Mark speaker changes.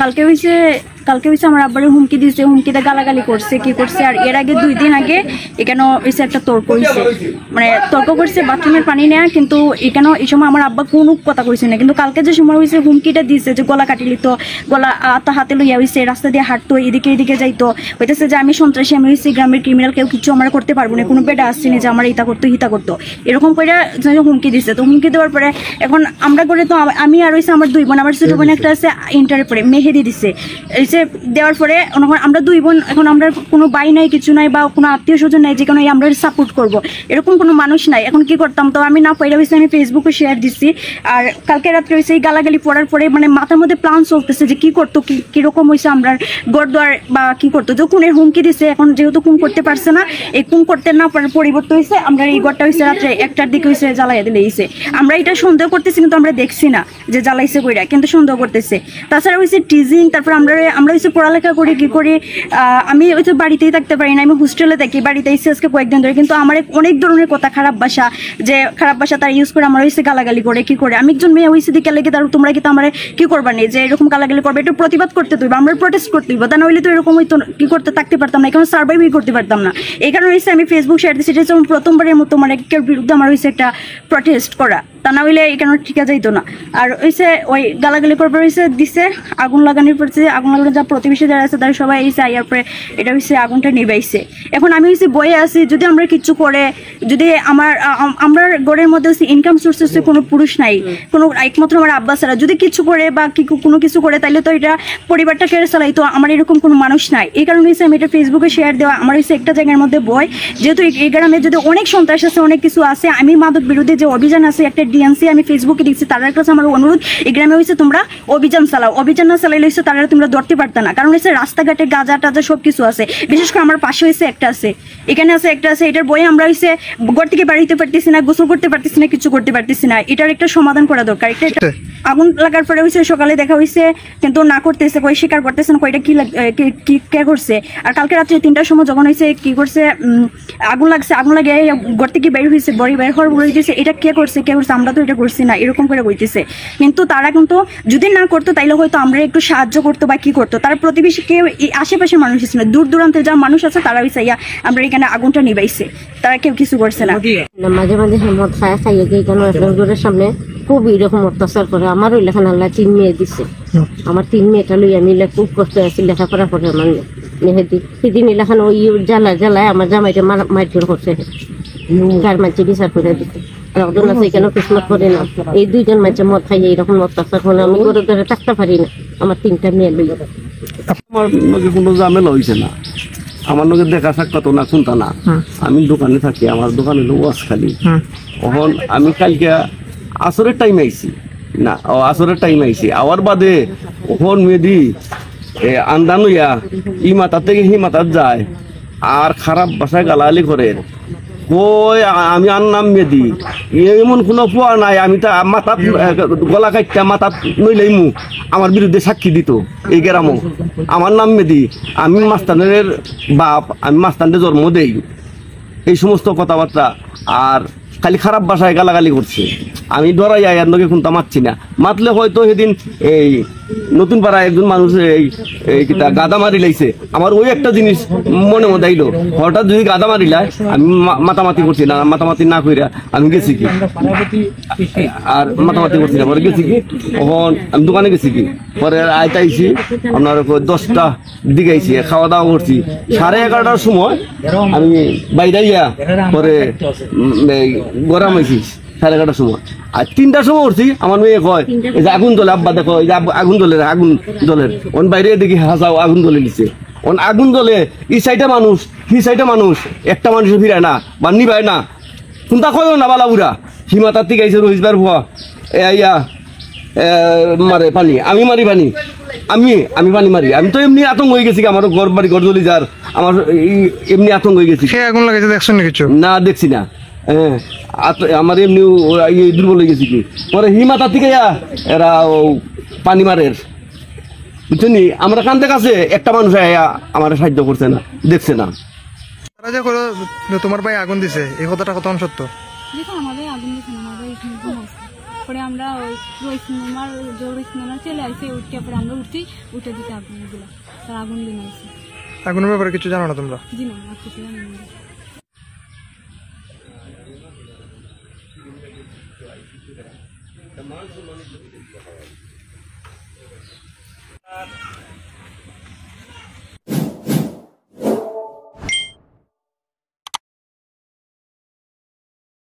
Speaker 1: কালকে হয়েছে আমার আব্বারে হুমকি দিয়েছে, হুমকিতে গালাগালি করছে, কি করছে। আর এর আগে 2 দিন আগে এখানে হয়েছে একটা তর্ক হয়েছে, মানে তর্ক করছে বাথরুমের পানি নেয়া, কিন্তু এখানে এই সময় আমার আব্বা কোনো কথা কইছে না। কিন্তু কালকে যে সময় হয়েছে হুমকিটা দিয়েছে যে গলা কাটি লিত, গলা হাতে লইয়া হয়েছে, রাস্তা দিয়ে হাঁটতো, এদিকে যাইতো, হইতেছে যে আমি সন্ত্রাসী, আমি হয়েছি গ্রামের ক্রিমিনাল, কেউ কিছু আমার করতে পারবো না, কোনো বেটা আসছে না যে আমার ইতা করতো হিতা করতো, এরকম করে হুমকি দিচ্ছে। তো হুমকি দেওয়ার পরে এখন আমরা করে তো আমি আর হয়েছে আমার 2 বোন, আমার ছোট বোন একটা আছে ইন্টারে পরে, মেহেদি দিচ্ছে। এসে দেওয়ার পরে আমরা 2 বোন, এখন আমরা কোনো ভাই নাই, কিছু নাই, বা কোনো আত্মীয় স্বজন নাই যে কোনো আমরা সাপোর্ট করবো, এরকম কোনো মানুষ নাই। এখন কি করতাম, তো আমি না পাইরা হয়েছে আমি ফেসবুকে শেয়ার দিচ্ছি। আর কালকে রাত্রে হয়েছে এই গালাগালি পড়ার পরে মানে মাথার মধ্যে প্ল্যান চলতেছে যে কি করতো, কিরকম হয়েছে আমরা গড়দুয়ার বা কি করতো। তো খুনের হুমকি দিচ্ছে, এখন যেহেতু খুন করতে পারছে না, এই খুন করতে না পারার পরিবর্তন হয়েছে আমরা এই ঘরটা হয়েছে রাত্রে 1টার দিকে হয়েছে জ্বালাইয়া দিলে হয়েছে। আমরা এটা সন্দেহ করতেছি, কিন্তু আমরা দেখছি না যে জ্বালাইছে কইরা, কিন্তু সন্দেহ করতেছে। তাছাড়া হয়েছে টিজিং, তারপর আমরা হয়েছে পড়ালেখা করি কি করি, আমি হয়তো বাড়িতেই থাকতে পারি না, আমি হোস্টেলে থাকি, বাড়িতে এসে আজকে কয়েকদিন ধরে, কিন্তু আমার অনেক ধরনের কথা, খারাপ ভাষা তারা ইউজ করে, আমার হয়েছে গালাগালি করে কি করে। আমি একজন মেয়ে হয়েছে দিকে লেগে, তার তোমরা কি তো আমার কি করবা নেই যে এরকম গালাগালি করবে, একটু প্রতিবাদ করতে তুইবা, আমরা প্রোটেস্ট করতে হইব, তা না হইলে তো এরকম হইতো কি করতে থাকতে পারতাম না, এখানে সার্ভাইভই করতে পারতাম না। এই কারণে হয়েছে আমি ফেসবুক শেয়ার দিচ্ছি, এটা প্রথমবারের মতো মানে একের বিরুদ্ধে আমার হয়েছে একটা প্রোটেস্ট করা, তা না হইলে এখানে ঠিক যাইতো না। আর হয়েছে ওই গালাগালি করবার হয়েছে দিছে, আগুন লাগানোর পড়ছে, আগুন লাগানো যা প্রতিবেশী যারা আছে তারা সবাই এসে আইয়ার পরে এটা হয়েছে আগুনটা নিবাইছে। এখন আমি হয়েছে বয়ে আছি, যদি আমরা কিছু করে, যদি আমার ঘরের মধ্যে হচ্ছে ইনকাম সোর্স হচ্ছে কোনো পুরুষ নাই, কোনো একমাত্র আমার আব্বা ছাড়া, যদি কিছু করে বা কোনো কিছু করে তাহলে তো এটা পরিবারটা কেড়ে চালাইতো, আমার এরকম কোনো মানুষ নাই। এই কারণে হচ্ছে আমি এটা ফেসবুকে শেয়ার দেওয়া, আমার হচ্ছে একটা জায়গার মধ্যে বয়, যেহেতু এই গ্রামে যদি অনেক সন্ত্রাস আছে, অনেক কিছু আছে, আমি মাদক বিরোধী যে অভিযান আছে একটা ডিএনসি আমি ফেসবুকে দিচ্ছি, তার কাছে আমার অনুরোধ, এই গ্রামে হচ্ছে তোমরা অভিযান চালাও, অভিযান না চালাইলে হচ্ছে তারা তোমরা ধরতে পারতো না। কারণ হচ্ছে রাস্তাঘাটে গাঁজা টাজা সব কিছু আছে, বিশেষ করে আমার পাশে হয়েছে একটা আছে, এখানে আছে একটা আছে, এটার বয়ে আমরা হচ্ছে ঘর থেকে বাড়িতে পারতেছি না, গোসল করতে পারতেছি না, কিছু করতে পারতেছি না, এটার একটা সমাধান করা দরকার। এটা আগুন লাগার পরে হয়েছে সকালে দেখা হয়েছে, কিন্তু না করতেছে, কই স্বীকার করতেছে না, কয়টা কি কে করছে। আর কালকে রাত্রে 3টার সময় যখন হয়েছে কি করছে, আগুন লাগছে, আগুন লাগে ঘর থেকে বের হয়েছে, বের হওয়ার বলে দিতেছে এটা কে করছে, আমরা তো এটা করছি না, এরকম করে বলতেছে। কিন্তু তারা কিন্তু যদি না করতো তাইলে হয়তো আমরা একটু সাহায্য করতো বা কি করতো, তার প্রতিবেশী কেউ আশেপাশের মানুষ ছিল, দূর দূরান্তে যা মানুষ আছে তারা হয়েছে আমরা এখানে আগুনটা নিবাইছে, তারা কেউ কিছু করছে না।
Speaker 2: মাঝে মাঝে মদ খাইয়ে গিয়ে ঘরের সামনে খুব এরকম অত্যাচার করে। আমার ওই লেখা আল্লাহ 3 মেয়ে দিচ্ছে, আমার 3 মেয়েটা লই আমি খুব কষ্ট আছি লেখাপড়া করে। আমার মেহেদি সেদিন এলাকান ওই জ্বালায় আমার জামাইটা মারধর করছে, গার মাঝে বিচার করে দিচ্ছে। কেন কিসমত করে না, এই 2 জন মাঝে মদ খাইয়ে এরকম অত্যাচার করে, আমি ঘরে ঘরে থাকতে পারি না, আমার 3টা মেয়ে লই।
Speaker 3: আমার লগে কোনো ঝামেলা হয়েছে না, আমার লগে দেখা সাক্ষাৎ না শুনতা না। আমি দোকানে থাকি, আমার দোকানে হলো ওয়াশখালী। তখন আমি কালকে আসরের টাইম আইছি না, আসরের টাইম আইছি, আওয়ার বাদে ওখন মেয়েদি আন্দান হইয়া ই মাথার থেকে হি মাথার যায়, আর খারাপ বাসায় গালাগালি করে। কই আমি আনলাম মেয়েদি, এমন কোনো পোয়া নাই, আমি তা মাথা গলা কাটটা মাথা নইলাইমু, আমার বিরুদ্ধে সাক্ষী দিত এই গ্রামও। আমার নাম মেদি, আমি মাস্তানের বাপ, আমি মাস্তানের জন্ম দেই, এই সমস্ত কথাবার্তা। আর খালি খারাপ ভাষায় গালাগালি করছে, আমি ডরাই এর নগে কোনটা মারছি না, মাতলে হয়তো সেদিন এই নতুন পাড়ায় একজন মানুষ এই গাদা মারি লাইছে, আমার ওই একটা জিনিস মনে মধ্যে আইলো, হঠাৎ যদি গাদা মারিলাই আমি মাতামাতি করছি না, মাতামাতি না কইরা আমি গেছি কি আর মাতামাতি করছি না, পরে গেছি কি তখন আমি দোকানে গেছি কি, পরে আইতাইছি আপনার 10টা দিকে আইছি, খাওয়া দাওয়া করছি, 11:30টার সময় আমি বাইরে ইয়া পরে গরম হয়েছি 11:30টার সময়। আর 3টার সময় উঠছি, আমার মেয়ে কয় এই যে আগুন জ্বলে, আব্বা দেখো এই যে আগুন জ্বলের ওন বাইরে দেখি হাসাও আগুন জ্বলে নিচ্ছে, ওন আগুন জ্বলে এই সাইডে মানুষ হি সাইডে মানুষ, একটা মানুষ ফিরায় না বা নিবায় না, কোনটা কয় না বালাবুরা হিমাতার থেকে আইসে রহিসবার ভুয়া ইয়া মারে পানি, আমি মারি পানি, আমি পানি মারি, আমি তো এমনি আতঙ্ক হয়ে গেছি, আমার ঘর বাড়ি ঘর জ্বলি যার, আমার এমনি আতঙ্ক হয়ে গেছি।
Speaker 4: আগুন লাগাইছে দেখছেন না কিছু?
Speaker 3: না দেখছি না, হ্যাঁ আমার এমনি দুর্বল হয়ে গেছি কি, পরে হিমাতা থেকে এরা পানি মারের বুঝছেন, আমরা কান্দে কাছে একটা মানুষ আমার সাহায্য করছে না, দেখছে না।
Speaker 4: তারা যে তোমার ভাই আগুন দিছে এই কথাটা কত সত্য?
Speaker 1: দেখো আমাদের আগুন দিছে না, আমাদের এখানে
Speaker 5: তারপরে আমরা ওই সিনেমার চলে আসে উঠতে পরে আমরা উঠে দিতে আগুন দিল তার আগুন দিন আসে
Speaker 4: আগুনের ব্যাপারে কিছু জানো না তোমরা?
Speaker 5: জি না আর কিছু জানি না।